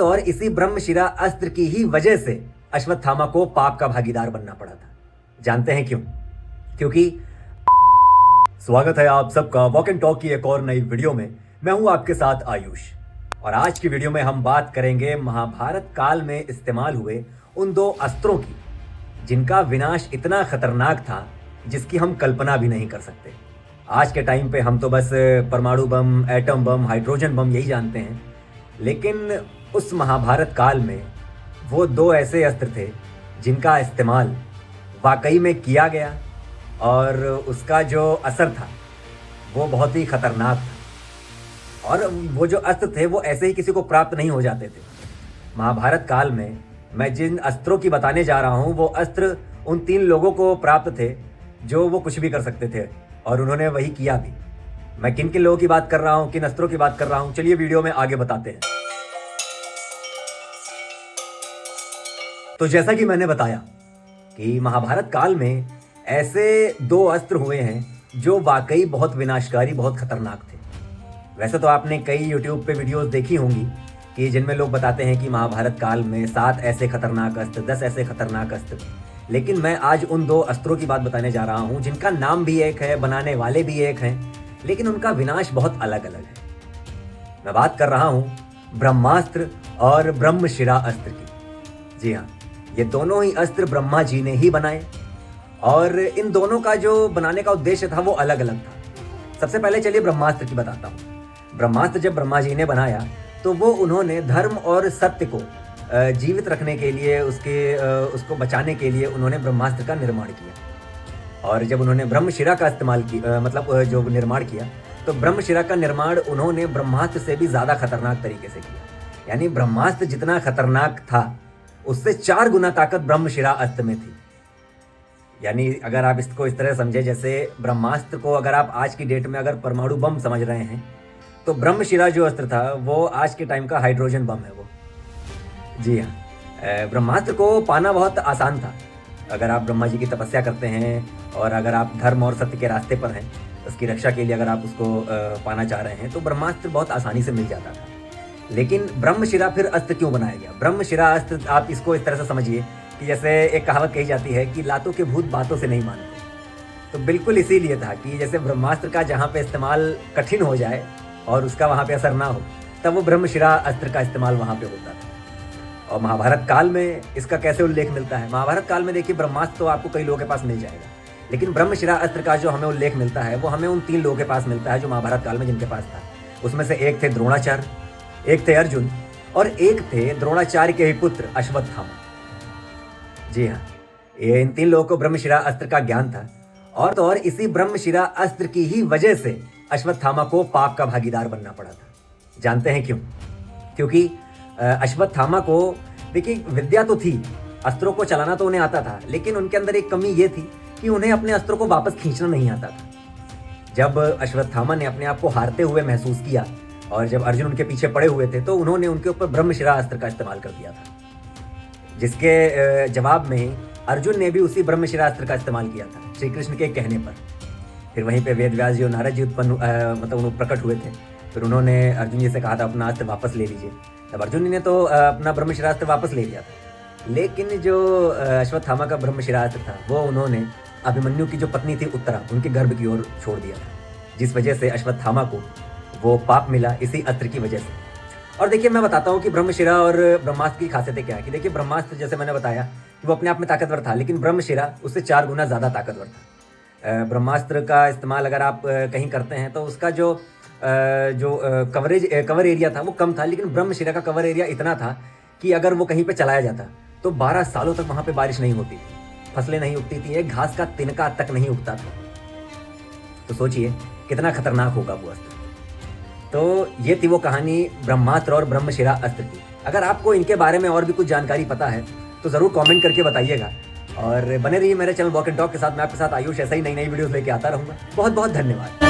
और इसी ब्रह्मशिरा अस्त्र की ही वजह से अश्वत्थामा को पाप का भागीदार बनना पड़ा था। जानते हैं क्यों? क्योंकि स्वागत है आप सबका वॉक एंड टॉक की एक और नई वीडियो में। मैं हूं आपके साथ आयुष और आज की वीडियो में हम बात करेंगे महाभारत काल में इस्तेमाल हुए उन दो अस्त्रों की जिनका विनाश इतना खतरनाक था जिसकी हम कल्पना भी नहीं कर सकते। आज के टाइम पे हम तो बस परमाणु बम, एटम बम, हाइड्रोजन बम यही जानते हैं, लेकिन उस महाभारत काल में वो दो ऐसे अस्त्र थे जिनका इस्तेमाल वाकई में किया गया और उसका जो असर था वो बहुत ही खतरनाक था। और वो जो अस्त्र थे वो ऐसे ही किसी को प्राप्त नहीं हो जाते थे। महाभारत काल में मैं जिन अस्त्रों की बताने जा रहा हूँ वो अस्त्र उन 3 लोगों को प्राप्त थे जो वो कुछ भी कर सकते थे और उन्होंने वही किया भी। मैं किन किन लोगों की बात कर रहा हूँ, किन अस्त्रों की बात कर रहा हूँ, चलिए वीडियो में आगे बताते हैं। तो जैसा कि मैंने बताया कि महाभारत काल में ऐसे 2 अस्त्र हुए हैं जो वाकई बहुत विनाशकारी, बहुत खतरनाक थे। वैसे तो आपने कई YouTube पे वीडियोस देखी होंगी कि जिनमें लोग बताते हैं कि महाभारत काल में 7 ऐसे खतरनाक अस्त्र, 10 ऐसे खतरनाक अस्त्र, लेकिन मैं आज उन 2 अस्त्रों की बात बताने जा रहा हूं जिनका नाम भी एक है, बनाने वाले भी एक हैं, लेकिन उनका विनाश बहुत अलग अलग है। मैं बात कर रहा हूं ब्रह्मास्त्र और ब्रह्मशिरा अस्त्र की। जी हाँ, ये दोनों ही अस्त्र ब्रह्मा जी ने ही बनाए और इन दोनों का जो बनाने का उद्देश्य था वो अलग अलग था। सबसे पहले चलिए ब्रह्मास्त्र की बताता हूँ। ब्रह्मास्त्र जब ब्रह्मा जी ने बनाया तो वो उन्होंने धर्म और सत्य को जीवित रखने के लिए, उसको बचाने के लिए उन्होंने ब्रह्मास्त्र का निर्माण किया। और जब उन्होंने ब्रह्मशिरा का इस्तेमाल किया, जो निर्माण किया, तो ब्रह्मशिरा का निर्माण उन्होंने ब्रह्मास्त्र से भी ज़्यादा खतरनाक तरीके से किया। यानी ब्रह्मास्त्र जितना खतरनाक था उससे 4 गुना ताकत ब्रह्मशिरा अस्त्र में थी। यानी अगर आप इसको इस तरह समझे, जैसे ब्रह्मास्त्र को अगर आप आज की डेट में अगर परमाणु बम समझ रहे हैं तो ब्रह्मशिरा जो अस्त्र था वो आज के टाइम का हाइड्रोजन बम है वो। जी हाँ, ब्रह्मास्त्र को पाना बहुत आसान था। अगर आप ब्रह्मा जी की तपस्या करते हैं और अगर आप धर्म और सत्य के रास्ते पर हैं, उसकी रक्षा के लिए अगर आप उसको पाना चाह रहे हैं तो ब्रह्मास्त्र बहुत आसानी से मिल जाता था। लेकिन ब्रह्मशिरा फिर अस्त्र क्यों बनाया गया? ब्रह्मशिरा अस्त्र आप इसको इस तरह से समझिए कि जैसे एक कहावत कही जाती है कि लातों के भूत बातों से नहीं मानते। तो बिल्कुल इसीलिए था कि जैसे ब्रह्मास्त्र का जहाँ पे इस्तेमाल कठिन हो जाए और उसका वहाँ पे असर ना हो, तब वो ब्रह्मशिरा अस्त्र का इस्तेमाल वहाँ पे होता था। और महाभारत काल में इसका कैसे उल्लेख मिलता है? महाभारत काल में देखिए, ब्रह्मास्त्र तो आपको कई लोगों के पास मिल जाएगा, लेकिन ब्रह्मशिरा अस्त्र का जो हमें उल्लेख मिलता है वो हमें उन 3 लोगों के पास मिलता है जो महाभारत काल में जिनके पास था। उसमें से एक थे द्रोणाचार्य, एक थे अर्जुन और एक थे द्रोणाचार्य के ही पुत्र अश्वत्थामा। जी हाँ, ये इन 3 लोगों को ब्रह्मशिरा अस्त्र का ज्ञान था और इसी ब्रह्मशिरा अस्त्र की ही वजह से अश्वत्थामा को पाप का भागीदार बनना पड़ा था। जानते हैं क्यों? क्योंकि अश्वत्थामा को देखिए, विद्या तो थी, अस्त्रों को चलाना तो उन्हें आता था, लेकिन उनके अंदर एक कमी ये थी कि उन्हें अपने अस्त्रों को वापस खींचना नहीं आता था। जब अश्वत्थामा ने अपने आप को हारते हुए महसूस किया और जब अर्जुन उनके पीछे पड़े हुए थे तो उन्होंने उनके ऊपर ब्रह्मशिरा अस्त्र का इस्तेमाल कर दिया था, जिसके जवाब में अर्जुन ने भी उसी ब्रह्मशिरा अस्त्र का इस्तेमाल किया था श्री कृष्ण के कहने पर। फिर वहीं पे वेद व्यास जी और नारद जी उत्पन्न प्रकट हुए थे। फिर उन्होंने अर्जुन जी से कहा था अपना अस्त्र वापस ले लीजिए। तब अर्जुन जी ने तो अपना ब्रह्मशिरा अस्त्र वापस ले लिया था, लेकिन जो अश्वत्थामा का ब्रह्मशिरा अस्त्र था वो उन्होंने अभिमन्यु की जो पत्नी थी उत्तरा, उनके गर्भ की ओर छोड़ दिया था, जिस वजह से अश्वत्थामा को वो पाप मिला इसी अस्त्र की वजह से। और देखिए, मैं बताता हूँ कि ब्रह्मशिरा और ब्रह्मास्त्र की खासियतें क्या है। कि देखिए, ब्रह्मास्त्र जैसे मैंने बताया कि वो अपने आप में ताकतवर था, लेकिन ब्रह्मशिरा उससे 4 गुना ज़्यादा ताकतवर था। ब्रह्मास्त्र का इस्तेमाल अगर आप कहीं करते हैं तो उसका जो कवर एरिया था वो कम था, लेकिन ब्रह्मशिरा का कवर एरिया इतना था कि अगर वो कहीं पे चलाया जाता तो 12 सालों तक वहाँ पे बारिश नहीं होती थी, फसलें नहीं उगती थी, एक घास का तिनका तक नहीं उगता था। तो सोचिए कितना खतरनाक होगा वो अस्त्र। तो ये थी वो कहानी ब्रह्मास्त्र और ब्रह्मशिरा अस्त्र की। अगर आपको इनके बारे में और भी कुछ जानकारी पता है तो ज़रूर कमेंट करके बताइएगा और बने रहिए मेरे चैनल वॉक एंड टॉक के साथ। मैं आपके साथ आयुष ऐसा ही नई वीडियोस लेके आता रहूँगा। बहुत बहुत धन्यवाद।